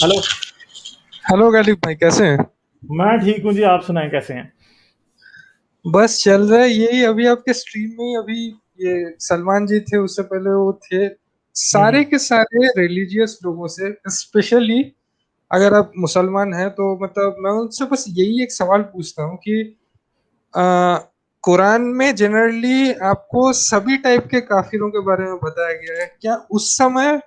Hello. Hello Ghalib भाई, कैसे हैं? मैं ठीक हूँ जी, आप सुनाएं कैसे हैं। बस चल रहा है यही। अभी आपके स्ट्रीम में ही अभी ये सलमान जी थे, उससे पहले वो थे। सारे हम्म। के सारे रिलीजियस लोगों से, स्पेशली अगर आप मुसलमान हैं तो मतलब मैं उनसे बस यही एक सवाल पूछता हूँ कि आ, कुरान में जनरली आपको सभी टाइप के काफिरों के बारे में बताया गया है। क्या उस समय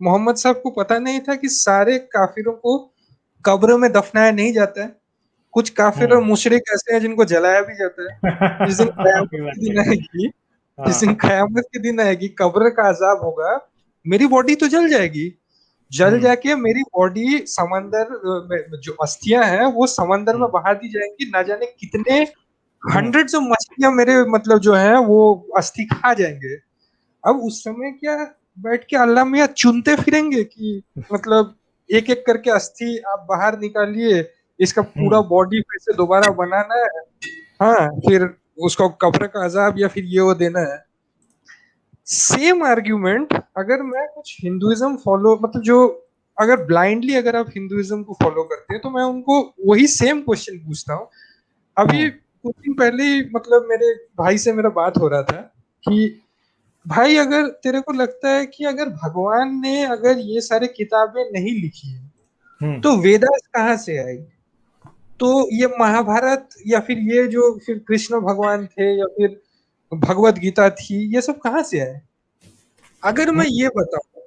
मोहम्मद साहब को पता नहीं था कि सारे काफिरों को कब्र में दफनाया नहीं जाता है? कुछ काफिर और हम्म। मुशरिक ऐसे हैं जिनको जलाया भी जाता है। जिस दिन कयामत के दिन एग्जैक्टली। आएगी, जिस दिन हाँ। कयामत के दिन आएगी, कब्र का अजाब होगा, मेरी बॉडी तो जल जाएगी। जल हम्म। जाके मेरी बॉडी समंदर में जो अस्थियां हैं वो समंदर में हम्म। बहा दी जाएंगी। ना जाने कितने हम्म। हंड्रेड्स ऑफ मछलियां मेरे मतलब जो है वो अस्थि खा जाएंगे। अब उस समय क्या बैठ के अल्लाह मियाँ चुनते फिरेंगे कि मतलब एक एक करके अस्थि आप बाहर निकालिए, इसका पूरा हम्म। बॉडी फिर से दोबारा बनाना है। हाँ, फिर उसको कब्र का अजाब या फिर ये वो देना है। सेम आर्ग्यूमेंट अगर मैं कुछ हिंदुइज्म फॉलो मतलब जो अगर ब्लाइंडली अगर आप हिंदुइज्म को फॉलो करते हैं तो मैं उनको वही सेम क्वेश्चन पूछता हूँ। अभी हम्म। कुछ दिन पहले ही मतलब मेरे भाई से मेरा बात हो रहा था कि भाई अगर तेरे को लगता है कि अगर भगवान ने अगर ये सारे किताबें नहीं लिखी है हम्म। तो वेदास कहाँ से आई? तो ये महाभारत या फिर ये जो फिर कृष्ण भगवान थे या फिर भगवत गीता थी, ये सब कहाँ से आए? अगर मैं ये बताऊं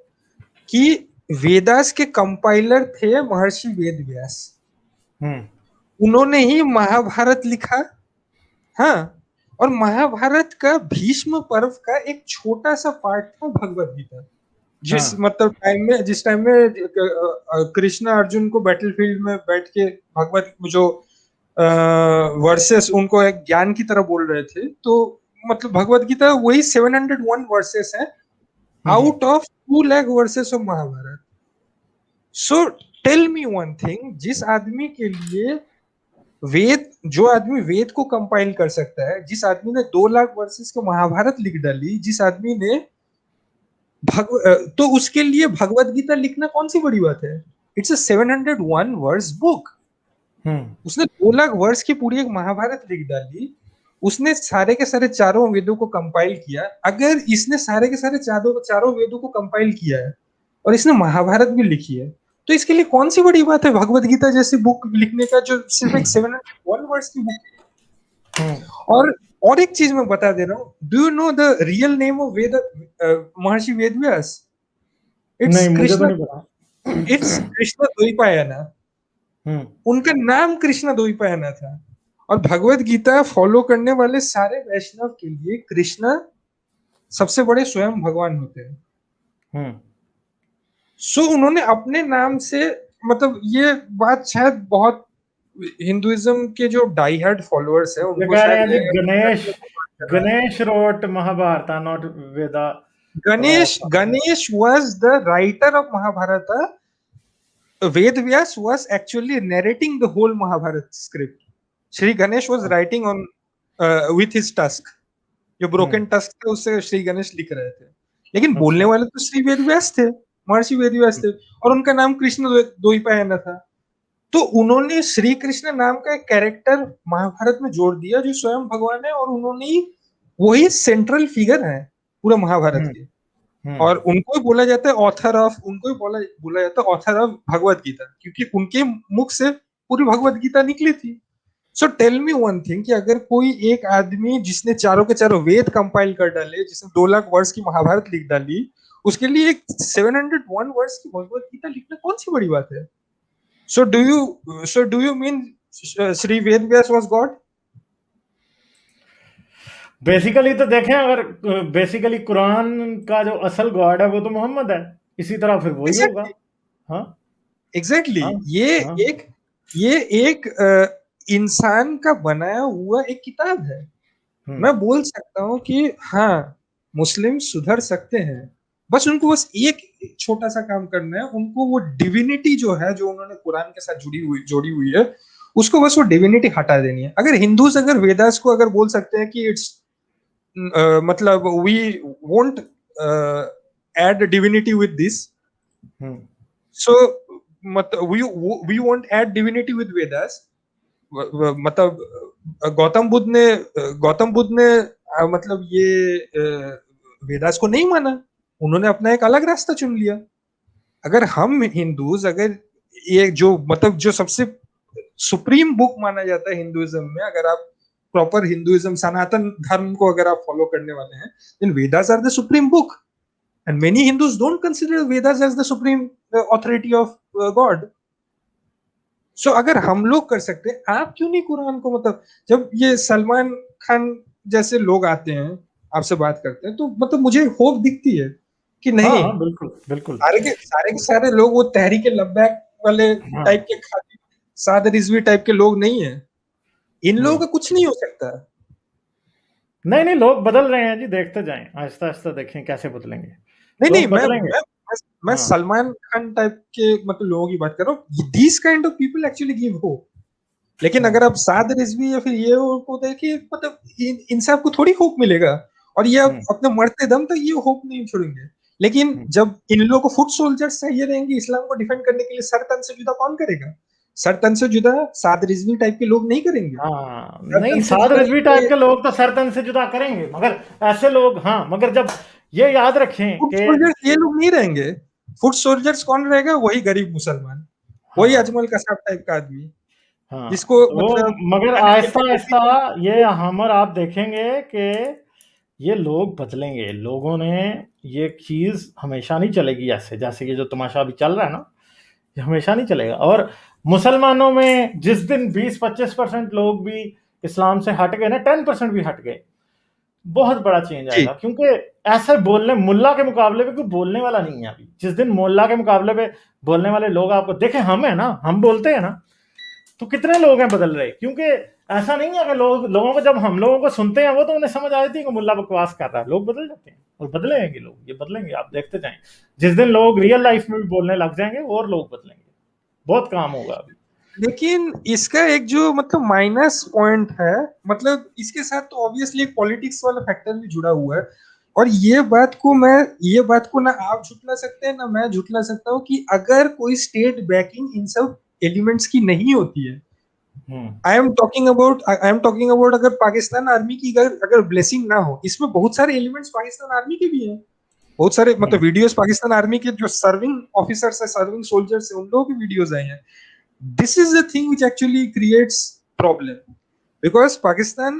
कि वेदास के कंपाइलर थे महर्षि वेद व्यास, हम्म। उन्होंने ही महाभारत लिखा। हाँ, और महाभारत का भीष्म पर्व का एक छोटा सा पार्ट था भगवत गीता। जिस हाँ। मतलब टाइम में जिस टाइम में कृष्ण अर्जुन को बैटलफील्ड में बैठ के भगवत जो वर्सेस उनको एक ज्ञान की तरह बोल रहे थे, तो मतलब भगवत गीता वही 701 वर्सेस है hmm. Out of 2 lakh verses of Mahabharat. So tell me one thing, जिस आदमी के लिए वेद, जो आदमी वेद को कंपाइल कर सकता है, जिस आदमी ने 2 लाख वर्सेस के महाभारत लिख डाली, जिस आदमी ने तो उसके लिए भगवत गीता लिखना कौन सी बड़ी बात है? It's a 701 verse book. Hmm. उसने 2 लाख वर्ष की पूरी एक महाभारत लिख डाली। उसने सारे के सारे चारों वेदों को कंपाइल किया। अगर इसने सारे के सारे चारों चारों वेदों को कंपाइल किया है और इसने महाभारत भी लिखी है, तो इसके लिए कौन सी बड़ी बात है भगवत गीता जैसी बुक लिखने का, जो सिर्फ एक 701 वर्ष की बुक हम्म। है? और एक चीज मैं बता दे रहा हूँ, do you know the real name of Ved, Maharishi Ved Vyas? It's नहीं, मुझे तो कृष्ण। नहीं पता। इट्स कृष्ण द्वैपायना। हम्म। उनका नाम कृष्ण द्वैपायना था। और भगवत गीता फॉलो करने वाले सारे वैष्णव के लिए कृष्ण सबसे बड़े स्वयं भगवान होते हैं। हम्म। सो उन्होंने अपने नाम से मतलब ये बात शायद बहुत हिंदुइज्म के जो डाई हार्ड फॉलोअर्स है ये उनको कह रहे शायद हैं जी, लगेगा कि गणेश शायद ये बकवास कर रहा है। Ganesh wrote Mahabharat, not Veda. Ganesh was the writer of Mahabharata. Ved Vyas was actually narrating the whole Mahabharata script. Shri Ganesh was writing on with his tusk. जो हम्म। ब्रोकन टस्क थे उससे श्री गणेश लिख रहे थे। लेकिन बोलने अच्छा। वाले तो श्री वेद व्यास थे, महर्षि वेद व्यास थे। और उनका नाम कृष्ण द्वैपायन था। तो उन्होंने श्री कृष्ण नाम का एक कैरेक्टर महाभारत में जोड़ दिया जो स्वयं भगवान है, और उन्होंने ही वही सेंट्रल फिगर है पूरा महाभारत हम्म। के। हम्म। और उनको ही बोला जाता है ऑथर ऑफ, उनको ही बोला बोला जाता है ऑथर ऑफ भगवत गीता, क्योंकि उनके मुख से पूरी भगवत गीता निकली थी। So tell me one thing कि अगर कोई एक आदमी जिसने चारों के चारों वेद कंपाइल कर डाले, जिसने 2 लाख वर्ष की महाभारत लिख डाली, उसके लिए एक 701 वर्ष की भगवत गीता लिखना कौन सी बड़ी बात है? So do you mean Shri Ved Vyas was god? Basically तो देखें, अगर बेसिकली कुरान का जो असल गॉड है वो तो मोहम्मद है, इसी तरह फिर वही होगा। एग्जैक्टली, हाँ। एग्जैक्टली। हाँ। हाँ। एक ये एक इंसान का बनाया हुआ एक किताब है। हम्म। मैं बोल सकता हूँ कि हाँ, मुस्लिम सुधर सकते हैं। बस उनको बस एक छोटा सा काम करना है, उनको वो डिविनिटी जो है जो उन्होंने कुरान के साथ जोड़ी हुई है, उसको बस वो डिविनिटी हटा देनी है। अगर हिंदूज अगर वेदास को अगर बोल सकते हैं कि इट्स मतलब we won't add divinity with this, hmm. So मतलब we won't add divinity with Vedas. मतलब गौतम बुद्ध ने मतलब ये वेदास को नहीं माना, उन्होंने अपना एक अलग रास्ता चुन लिया। अगर हम हिंदूज, अगर ये जो मतलब जो सबसे सुप्रीम बुक माना जाता है हिंदुइज्म में, अगर आप प्रॉपर हिंदुइज्म सनातन धर्म को अगर आप फॉलो करने वाले हैं, then Vedas are the supreme book, and many Hindus don't consider Vedas as the supreme authority of God. So अगर हम लोग कर सकते हैं, आप क्यों नहीं कुरान को? मतलब जब ये सलमान खान जैसे लोग आते हैं आपसे बात करते हैं, तो मतलब मुझे होप दिखती है कि हाँ नहीं, हाँ बिल्कुल बिल्कुल। सारे लोग वो तहरीके लब्बैक वाले हाँ टाइप के खाली सादर रिजवी टाइप के लोग नहीं है। इन लोगों का कुछ नहीं हो सकता। नहीं नहीं, लोग बदल रहे हैं जी, देखते जाएं, आहिस्ता आहिस्ता देखें कैसे बदलेंगे। नहीं नहीं, लोग मैं बदलेंगे। मैं मैं हाँ सलमान खान टाइप के मतलब लोगों की बात कर रहा हूँ। These kind of people actually give hope. लेकिन अगर आप साद रिजवी या फिर ये को देखिए, मतलब इनसे आपको थोड़ी होप मिलेगा, और ये आप अपने मरते दम तक ये होप नहीं छोड़ेंगे। लेकिन जब इन लोगों को फुट सोल्जर्स चाहिए रहेंगे इस्लाम को डिफेंड करने के लिए, सर तन से जुदा कौन करेगा? सर तन से जुदा साद रिजवी टाइप के लोग नहीं करेंगे। हाँ, सर नहीं तन से साद जुदा रिजवी टाइप के लोग तो सर तन से जुदा करेंगे, मगर ऐसे लोग, हाँ मगर जब ये याद रखें फुट कि सोल्जर्स ये लोग नहीं रहेंगे। फुट सोल्जर्स कौन रहेगा? वही गरीब मुसलमान, वही हाँ अजमल कसाब टाइप का आदमी, हाँ जिसको वो, मतलब मगर खाने आहिस्ता पीने आहिस्ता को ये हम और आप देखेंगे कि ये लोग बदलेंगे। लोगों ने ये चीज हमेशा नहीं चलेगी ऐसे, जैसे ये जो तमाशा अभी चल रहा है ना, ये हमेशा नहीं चलेगा। और मुसलमानों में जिस दिन 20-25% लोग भी इस्लाम से हट गए ना, 10% भी हट गए, बहुत बड़ा चेंज जी आएगा। क्योंकि ऐसे बोलने, मुल्ला के मुकाबले पे कोई बोलने वाला नहीं है अभी। जिस दिन मुल्ला के मुकाबले पे बोलने वाले लोग आपको देखें, हम है ना, हम बोलते हैं ना, तो कितने लोग हैं बदल रहे। क्योंकि ऐसा नहीं है कि लोगों को, जब हम लोगों को सुनते हैं वो तो उन्हें समझ आ जाती है कि मुल्ला बकवास कर रहा है, लोग बदल जाते हैं। और बदलेंगे लोग, ये बदलेंगे, आप देखते जाएं। जिस दिन लोग रियल लाइफ में भी बोलने लग जाएंगे और लोग बदलेंगे, बहुत काम होगा अभी। लेकिन इसका एक जो मतलब माइनस पॉइंट है, मतलब इसके साथ तो ऑब्वियसली एक पॉलिटिक्स वाला फैक्टर भी जुड़ा हुआ है। और ये बात को ना आप झुटला सकते हैं ना मैं झुटला सकता हूँ कि अगर कोई स्टेट बैकिंग इन सब एलिमेंट्स की नहीं होती है, आई एम टॉकिंग अबाउट अगर पाकिस्तान आर्मी की अगर ब्लेसिंग ना हो, इसमें बहुत सारे एलिमेंट्स पाकिस्तान आर्मी के भी हैं। बहुत सारे मतलब वीडियोस पाकिस्तान आर्मी के जो सर्विंग ऑफिसर्स है, सर्विंग सोल्जर्स है, उन लोगों की वीडियोस आए हैं। This is the thing which actually creates problem, because Pakistan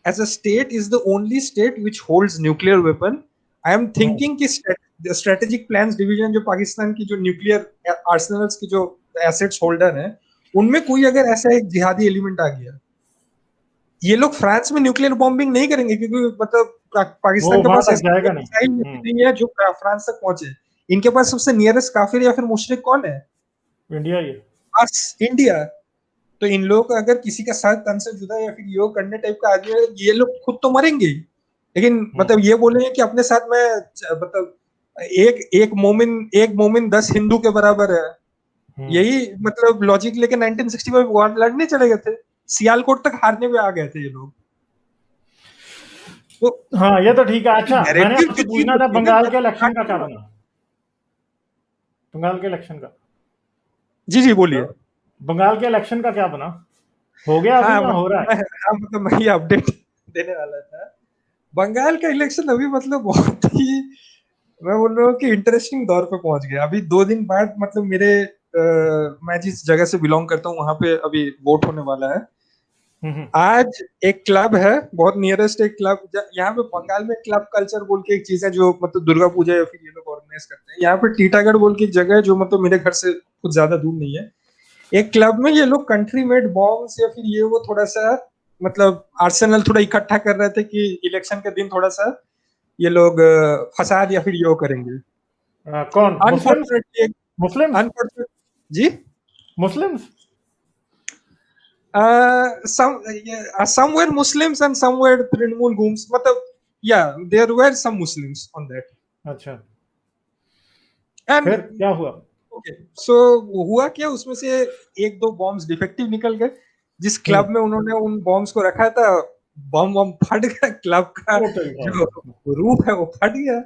as a state is the only state which holds nuclear weapon. I am thinking कि strategic plans division जो पाकिस्तान की जो न्यूक्लियर आर्सेनल्स की जो एसेट्स होल्डर है, उनमें कोई अगर ऐसा एक जिहादी एलिमेंट आ गया, ये लोग फ्रांस में न्यूक्लियर बॉम्बिंग नहीं करेंगे, क्योंकि मतलब वो पाकिस्तान के वहां पास तक ऐसा जाएगा मिसाइल नहीं। नहीं है जो फ्रांस तक पहुंचे। इनके पास सबसे नियरेस्ट काफिर या फिर मुशरिक कौन है? इंडिया ये। बस इंडिया। तो इन लोगों का अगर किसी का साथ तन से जुदा या फिर योग करने टाइप का आदमी है, ये लोग खुद तो मरेंगे ही, लेकिन मतलब ये बोलेंगे कि अपने साथ में मतलब एक मोमिन 10 हिंदू के बराबर है। यही मतलब लॉजिक लेके 1965 वॉर लड़ने चले गए थे, सियालकोट तक हारने में आ गए थे ये लोग। तो हाँ ये तो ठीक है। अच्छा, मैंने नैरेटिव आपसे जो चीज पूछना था होती है ना, बंगाल के इलेक्शन का क्या बना। बंगाल के इलेक्शन का, जी जी बोलिए। बंगाल के इलेक्शन का क्या बना? हो गया अभी हाँ या हो मतलब रहा है? मैं ये अपडेट देने वाला था। बंगाल का इलेक्शन अभी मतलब बहुत ही, मैं बोल रहा हूँ कि इंटरेस्टिंग दौर पे पहुंच गया। अभी 2 दिन बाद मतलब मैं जिस जगह से बिलोंग करता हूँ वहां पे अभी वोट होने वाला है। हम्म। आज एक क्लब है, बहुत नियरेस्ट एक क्लब, यहाँ पे बंगाल में क्लब कल्चर बोल के एक चीज है जो मतलब दुर्गा पूजा या फिर ये लोग ऑर्गेनाइज करते हैं। यहाँ पे टीटागढ़ बोल के एक जगह है जो मतलब मेरे घर से कुछ ज्यादा दूर नहीं है। एक क्लब में ये लोग कंट्री मेड बॉम्ब्स या फिर ये वो थोड़ा सा मतलब आर्सेनल थोड़ा इकट्ठा कर रहे थे कि इलेक्शन के दिन थोड़ा सा ये लोग फसाद या फिर ये वो करेंगे। कौन, मुस्लिम्स? Unfortunately Muslims? अनफॉर्चुनेट जी Muslims? somewhere Muslims and somewhere Trinamool Gooms, मतलब yeah, there were some Muslims on that. अच्छा, And फिर क्या हुआ? okay, so हुआ क्या, उसमें से एक दो बॉम्ब्स डिफेक्टिव निकल गए। जिस क्लब में उन्होंने उन बॉम्ब्स को रखा था, बम बम फट गया, क्लब का वो तो जो रूफ है वो फट गया।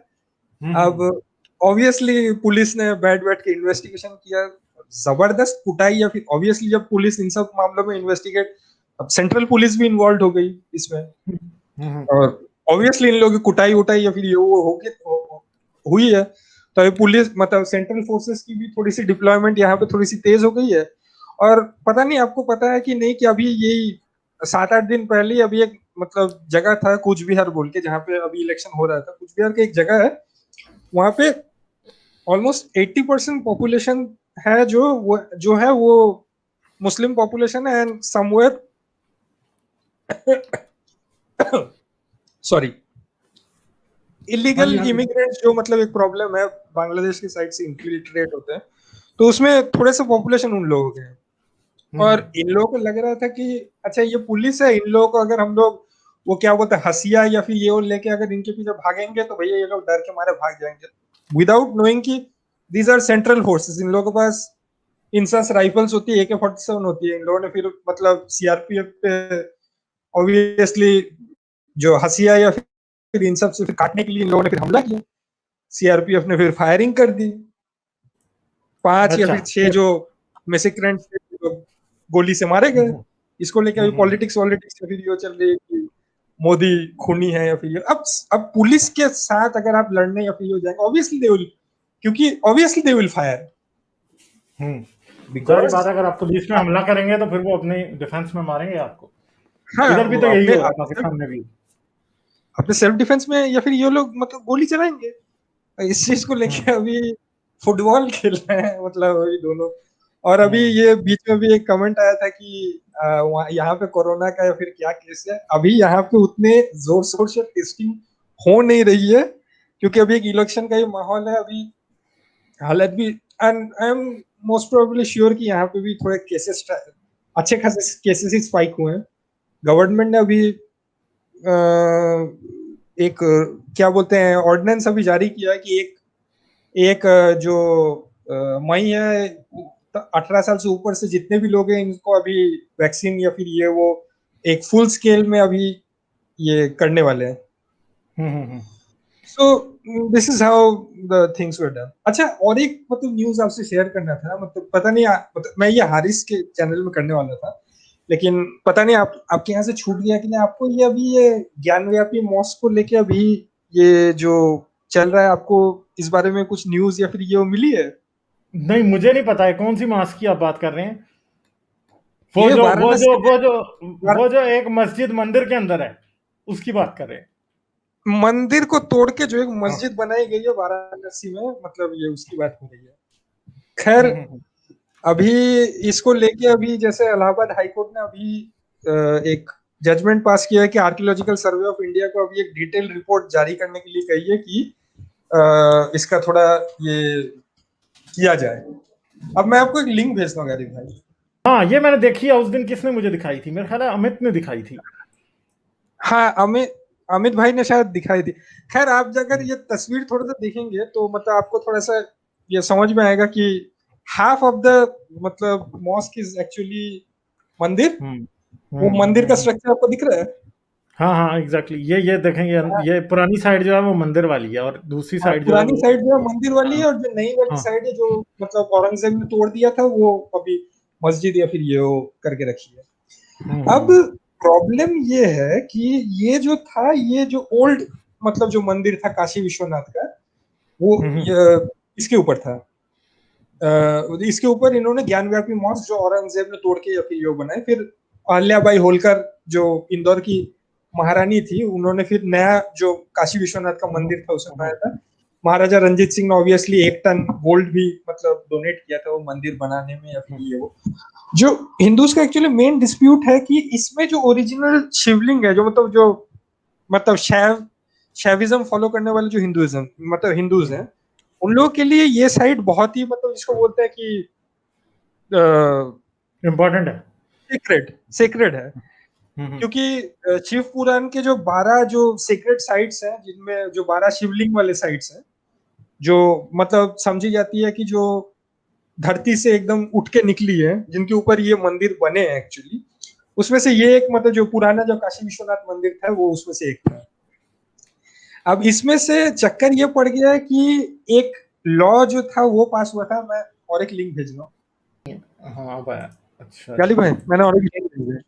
अब हम्म ऑब्वियसली पुलिस ने बैठ बैठ के इन्वेस्टिगेशन किया, जबरदस्त कुटाई, या फिर ऑब्वियसली जब पुलिस इन सब मामलों में इन्वेस्टिगेट, अब सेंट्रल पुलिस भी इन्वॉल्व हो गई इसमें, हम्म, और ऑब्वियसली इन लोगों की कुटाई उटाई या फिर ये वो हुई है। तो ये पुलिस मतलब सेंट्रल फोर्सेस की भी थोड़ी सी डिप्लॉयमेंट यहाँ पे थोड़ी सी तेज हो गई है। और पता नहीं आपको पता है कि नहीं कि अभी यही 7-8 दिन पहले ही अभी एक मतलब जगह था कूच बिहार बोल के, जहाँ पे अभी इलेक्शन हो रहा था, कूच बिहार की एक जगह है, वहां पे ऑलमोस्ट 80% पॉपुलेशन है जो है वो मुस्लिम पॉपुलेशन है, एंड समवेयर सॉरी हाँ जी इलीगल हाँ जी। इमिग्रेंट्स जो मतलब एक प्रॉब्लम है, बांग्लादेश की साइड से इन्फिल्ट्रेट होते हैं, तो उसमें थोड़े से पॉपुलेशन उन लोगों के हैं। हम्म, और इन लोगों को लग रहा था कि अच्छा ये पुलिस है, इन लोगों को अगर हम लोग वो क्या बोलते हैं हसिया या फिर ये वो लेके अगर इनके पीछे भागेंगे तो भैया ये लोग डर के मारे भाग जाएंगे, विदाउट नोइंग कि दीज आर सेंट्रल फोर्सेस, इन लोगों के पास इंसास राइफल्स होती है, AK-47 होती है, इन लोगों ने फिर मतलब सीआरपीएफ पे ऑब्वियसली जो हसिया या फिर इन सब से फिर काटने के लिए इन लोगों ने फिर हमला किया, सीआरपीएफ ने फिर फायरिंग कर दी, 5 या अच्छा। फिर 6 जो मेसेक्रेंट गोली से मारे गए। हम्म, इसको लेके अभी हम्म, पॉलिटिक्स वॉलिटिक्स या फिर ये चल रही है कि मोदी खूनी है या फिर ये, अब पुलिस के साथ अगर आप लड़ने या फिर ये हो जाएंगे, ऑब्वियसली दे विल, क्योंकि ऑब्वियसली दे विल फायर, जाहिर बिकॉज बात है, अगर आप पुलिस में हमला करेंगे तो फिर वो अपने डिफेंस में मारेंगे आपको। हाँ इधर भी वो तो यही अपने हो रहा है, अपने पाकिस्तान में भी। अपने सेल्फ डिफेंस में या फिर ये लोग मतलब गोली चलाएंगे। इस चीज को हम्म, लेके अभी फुटबॉल खेल रहे हैं मतलब अभी दोनों। और अभी हम्म, ये बीच में भी एक कमेंट आया था कि यहाँ पे कोरोना का या फिर क्या केस है, अभी यहाँ पे उतने जोर शोर से टेस्टिंग हो नहीं रही है, क्योंकि अभी एक इलेक्शन का ही माहौल है अभी, हालत भी, and I am most probably sure कि यहाँ पे भी थोड़े केसेस अच्छे खासे केसेस ही स्पाइक हुए हैं। गवर्नमेंट ने अभी एक क्या बोलते हैं ऑर्डिनेंस अभी जारी किया है कि एक एक जो मई है, 18 साल से ऊपर से जितने भी लोग हैं इनको अभी वैक्सीन या फिर ये वो एक फुल स्केल में अभी ये करने वाले हैं। Hmm. So this is how the things were done. अच्छा, और एक मतलब न्यूज आपसे शेयर करना था, मतलब पता नहीं मतलब मैं ये हारिस के चैनल में करने वाला था, लेकिन पता नहीं आपके यहाँ से छूट गया कि नहीं, आपको ये अभी ये ज्ञानव्यापी मॉस्क को लेके अभी ये जो चल रहा है, आपको इस बारे में कुछ न्यूज या फिर ये वो मिली है? नहीं, मुझे नहीं पता है कौन सी मास्क की आप बात कर रहे हैं। वो ये जो वो जो वाराणसी वो जो वार, वो जो एक मस्जिद मंदिर के अंदर है, उसकी बात कर रहे हैं। मंदिर को तोड़ के जो एक हाँ। मस्जिद बनाई गई है वाराणसी में, मतलब ये उसकी बात हो रही है। खैर, अभी इसको लेके अभी जैसे इलाहाबाद हाईकोर्ट ने अभी एक जजमेंट पास किया है कि आर्कियोलॉजिकल सर्वे ऑफ इंडिया को अभी एक डिटेल रिपोर्ट जारी करने के लिए कही है कि इसका थोड़ा ये किया जाए। अब मैं आपको एक लिंक भेजता हूँ गरीब भाई। हाँ, ये मैंने देखी है। उस दिन किसने मुझे दिखाई थी? मेरे ख्याल है अमित ने दिखाई थी। हाँ, अमित अमित भाई ने शायद दिखाई थी। खैर, आप अगर ये तस्वीर थोड़ा सा देखेंगे तो मतलब आपको थोड़ा सा ये समझ में आएगा कि हाफ ऑफ द मतलब मॉस्क इज एक्चुअली मंदिर। हम्म, वो मंदिर का स्ट्रक्चर आपको दिख रहा है? हाँ हाँ, एग्जैक्टली। ये देखेंगे, ये पुरानी साइड जो है वो मंदिर वाली है, और दूसरी हाँ, साइड जो है पुरानी वो। साइड जो है मंदिर वाली हाँ है, और जो नई वाली हाँ। साइड है जो मतलब औरंगजेब ने तोड़ दिया था वो अभी मस्जिद या फिर ये वो करके रखी है। अब हम्म, प्रॉब्लम ये है कि ये जो था, ये जो ओल्ड मतलब जो मंदिर था काशी विश्वनाथ का, वो हम्म, इसके ऊपर था। इसके ऊपर इन्होंने ज्ञानव्यापी मॉस्क जो औरंगजेब ने तोड़ के या फिर ये बनाए, फिर अहल्याबाई होलकर जो इंदौर की महारानी थी, उन्होंने फिर नया जो काशी विश्वनाथ का मंदिर था उसे बनाया था। महाराजा रंजीत सिंह ने ऑब्वियसली 1 टन गोल्ड भी मतलब डोनेट किया था वो मंदिर बनाने में या फिर ये वो। जो हिंदूज का एक्चुअली मेन डिस्प्यूट है कि इसमें जो ओरिजिनल शिवलिंग है, जो मतलब शैविज्म फॉलो करने वाले जो हिंदुइज्म मतलब हिंदूज हैं, उन लोगों के लिए ये साइट बहुत ही मतलब जिसको बोलते हैं कि इम्पोर्टेंट है। सीक्रेट सेक्रेट है। हम्म, क्योंकि शिव पुराण के जो 12 जो सीक्रेट साइट्स हैं, जिनमें जो 12 शिवलिंग वाले साइट्स हैं, जो मतलब समझी जाती है कि जो धरती से एकदम उठ के निकली है, जिनके ऊपर ये मंदिर बने हैं एक्चुअली, उसमें से ये एक मतलब जो पुराना जो काशी विश्वनाथ मंदिर था वो उसमें से एक था। अब इसमें से चक्कर ये पड़ गया है कि एक लॉ जो था वो पास हुआ था। मैं और एक लिंक भेज रहा हूँ। हाँ भाई, अच्छा गाली अच्छा। भाई, मैंने और एक लिंक भेजा है।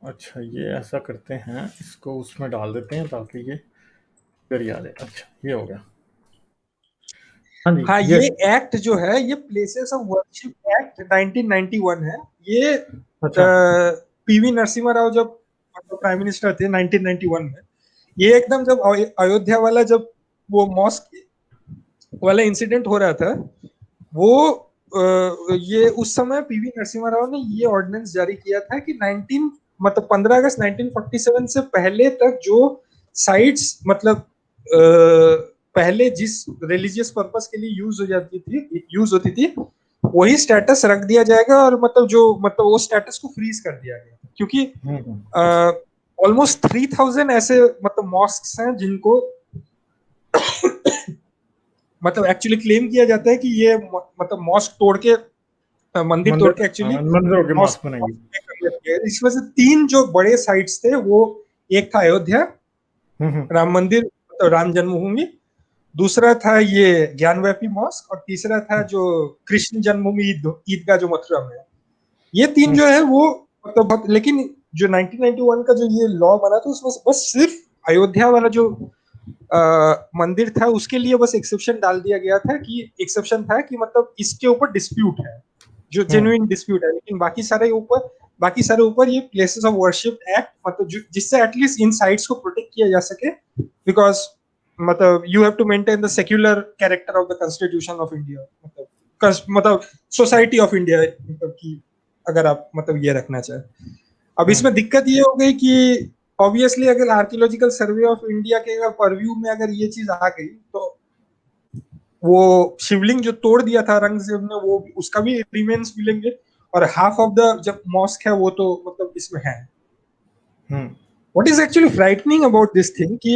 अच्छा, ये ऐसा करते हैं, इसको उसमें डाल देते हैं ताकि ये फिर याद है। अच्छा, ये हो गया। हाँ जी, हाँ, ये ये एक्ट जो है ये प्लेसेस ऑफ वर्शिप एक्ट 1991 है। ये अच्छा। पीवी नरसिम्हा राव जब प्राइम मिनिस्टर थे 1991 में, ये एकदम जब अयोध्या वाला जब वो मॉस्क वाला इंसिडेंट हो रहा था, वो ये उस समय पीवी नरसिम्हा राव ने ये ऑर्डिनेंस जारी किया था कि 19 मतलब 15 अगस्त 1947 से पहले तक जो साइट्स मतलब पहले जिस रिलीजियस पर्पस के लिए यूज होती थी वही स्टेटस रख दिया जाएगा, और मतलब जो मतलब वो स्टेटस को फ्रीज कर दिया गया क्योंकि हम्म। ऑलमोस्ट 3000 ऐसे मतलब मॉस्क्स हैं जिनको मतलब एक्चुअली क्लेम किया जाता है कि ये मतलब मॉस्क तोड़ के मंदिर तोड़ मंदिर, के एक्चुअली मंदिरों के मॉस्क मास्क बनाएंगे। किया। इसमें से 3 जो बड़े साइट्स थे वो, एक था अयोध्या हम्म। राम मंदिर, तो राम जन्मभूमि, दूसरा था ये ज्ञानव्यापी मॉस्क, और तीसरा था जो कृष्ण जन्मभूमि ईदगाह जो मथुरा में है। ये 3 हम्म। जो है वो मतलब बहुत, लेकिन जो 1991 का जो ये लॉ बना था उसमें बस सिर्फ अयोध्या वाला जो मंदिर था उसके लिए बस एक्सेप्शन डाल दिया गया था कि एक्सेप्शन था कि मतलब इसके ऊपर डिस्प्यूट है, जो हम्म। जेन्युइन डिस्प्यूट है, लेकिन बाकी सारे ऊपर ये प्लेसेस ऑफ वर्शिप एक्ट मतलब जिससे एटलीस्ट इन साइट्स को प्रोटेक्ट किया जा सके, बिकॉज मतलब you have to maintain the secular character of the constitution of India, मतलब सोसाइटी ऑफ इंडिया, मतलब कि अगर आप मतलब ये रखना चाहे। अब हम्म। इसमें दिक्कत ये हो गई कि ऑब्वियसली अगर आर्कियोलॉजिकल सर्वे ऑफ इंडिया के परव्यू में अगर ये चीज आ गई तो वो शिवलिंग जो तोड़ दिया था औरंगजेब ने वो उसका भी रिमेन्स मिलेंगे, और हाफ ऑफ द जब मॉस्क है वो तो मतलब इसमें है। Hmm. What is actually frightening about this thing कि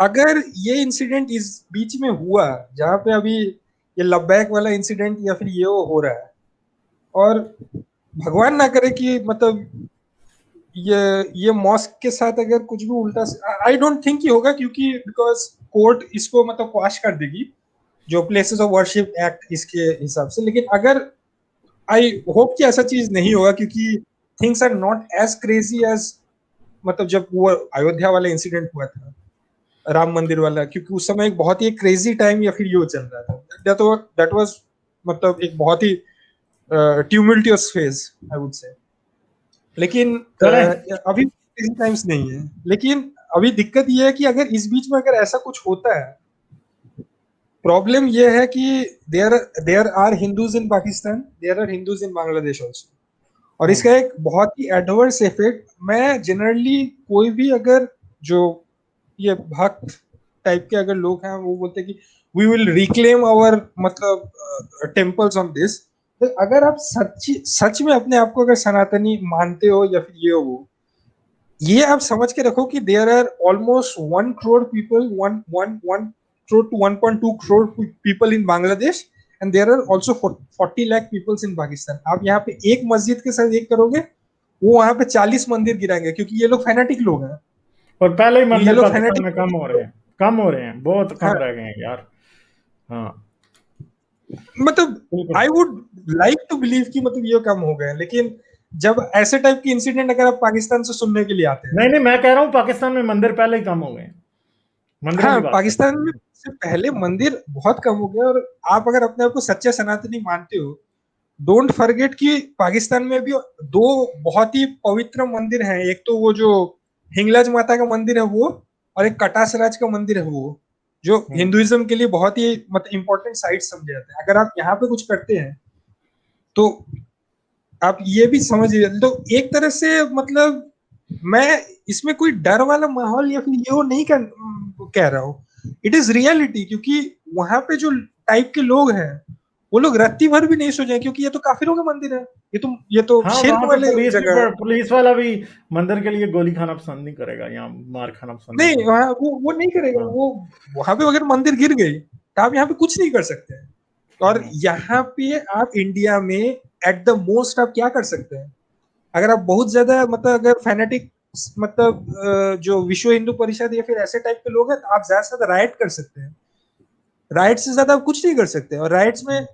अगर ये इंसिडेंट इस बीच में हुआ जहां पे अभी ये लब्बैक वाला इंसिडेंट या फिर ये वो हो रहा है, और भगवान ना करे कि मतलब ये मॉस्क के साथ अगर कुछ भी उल्टा, आई डोंट थिंक ये होगा क्योंकि बिकॉज कोर्ट इसको मतलब क्वाश कर देगी जो प्लेसेस ऑफ वर्शिप एक्ट इसके हिसाब से। लेकिन अगर आई होप कि ऐसा चीज नहीं होगा क्योंकि things are not as crazy as मतलब जब वो अयोध्या वाला इंसिडेंट हुआ था राम मंदिर वाला, क्योंकि उस समय एक बहुत ही क्रेजी टाइम या फिर ये चल रहा था, दैट वाज मतलब एक बहुत ही ट्यूमुल्टियस फेज आई वुड से। लेकिन चलें। अभी क्रेजी टाइम्स नहीं है, लेकिन अभी दिक्कत ये है कि अगर इस बीच में अगर ऐसा कुछ होता है, प्रॉब्लम ये है कि there there are Hindus in Pakistan, there are Hindus in Bangladesh also, और हम्म। इसका एक बहुत ही एडवर्स इफेक्ट, मैं जनरली कोई भी अगर जो ये भक्त टाइप के अगर लोग हैं वो बोलते हैं कि वी विल रिक्लेम आवर मतलब टेम्पल्स ऑन दिस, तो अगर आप सच में अपने आप को अगर सनातनी मानते हो या फिर ये हो, ये आप समझ के रखो कि there are almost 1 crore people, one one one crore to 1.2 crore people in Bangladesh, and there are also 40 lakh peoples in Pakistan. आप यहाँ पे एक मस्जिद के साथ एक करोगे, वो वहां पे 40 मंदिर गिराएंगे क्योंकि ये लोग फैनेटिक लोग हैं। और पहले ही ये मंदिर लोग पाकिस्तान फैनेटिक, में कम हो रहे हैं, कम हो रहे हैं, बहुत हाँ कम रह गए हैं यार। हाँ, मतलब बिल्कुल। I would like to believe कि मतलब ये कम हो गए, लेकिन जब ऐसे टाइप की इंसिडेंट अगर आप पाकिस्तान से सुनने के लिए आते हैं, नहीं नहीं, मैं कह रहा हूँ पाकिस्तान में मंदिर पहले ही कम हो गए हैं, मंदिरों हाँ की बात कर पाकिस्तान में से पहले मंदिर बहुत कम हो गए, और आप अगर अपने आप को सच्चे सनातनी मानते हो, डोंट फॉरगेट कि पाकिस्तान में भी 2 बहुत ही पवित्र मंदिर हैं, एक तो वो जो हिंगलाज माता का मंदिर है वो, और एक कटास राज का मंदिर है वो, जो हम्म। हिंदुइज्म के लिए बहुत ही मतलब इंपॉर्टेंट साइट समझे जाते हैं। अगर आप यहाँ पे कुछ करते हैं तो आप ये भी समझिए, तो एक तरह से मतलब मैं इसमें कोई डर वाला माहौल या फिर ये वो नहीं कह रहा हूँ, इट इज रियलिटी, क्योंकि वहां पे जो टाइप के लोग हैं वो लोग रत्ती भर भी नहीं सो जाए, क्योंकि ये तो काफिरों का मंदिर है, ये तो हाँ, शिर्क वहां पे वाले जगह है। पुलिस वाला भी मंदिर के लिए गोली खाना पसंद नहीं करेगा, या मार खाना पसंद नहीं नहीं करेगा। वहाँ वो नहीं करेगा हाँ। वो, वहां पे अगर मंदिर गिर गई तो आप यहाँ पे कुछ नहीं कर सकते हैं। और हम्म। यहाँ पे आप इंडिया में एट द मोस्ट आप क्या कर सकते हैं, अगर आप बहुत ज्यादा मतलब अगर फैनेटिक मतलब जो विश्व हिंदू परिषद या फिर ऐसे टाइप के लोग हैं तो आप ज्यादा से ज्यादा राइट कर सकते हैं। राइट से ज्यादा आप कुछ नहीं कर सकते। और राइट्स में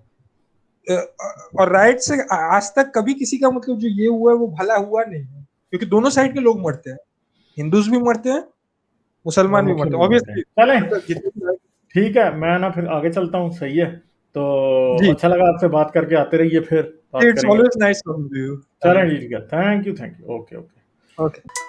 और राइट से आज तक कभी किसी का मतलब जो ये हुआ है वो भला हुआ नहीं है, क्योंकि दोनों साइड के लोग मरते हैं, हिंदूज भी मरते हैं, मुसलमान भी मरते मुस्लिम हैं, भी मरते हैं। ऑब्वियसली। चलें, मतलब जितने भी ठीक है, मैं ना फिर आगे चलता हूँ, सही है। तो जी, अच्छा लगा आपसे बात करके, आते रहिए, फिर बात इट्स करेंगे। Always nice talking to you. चलें, ठीक है, thank you, okay okay. Okay.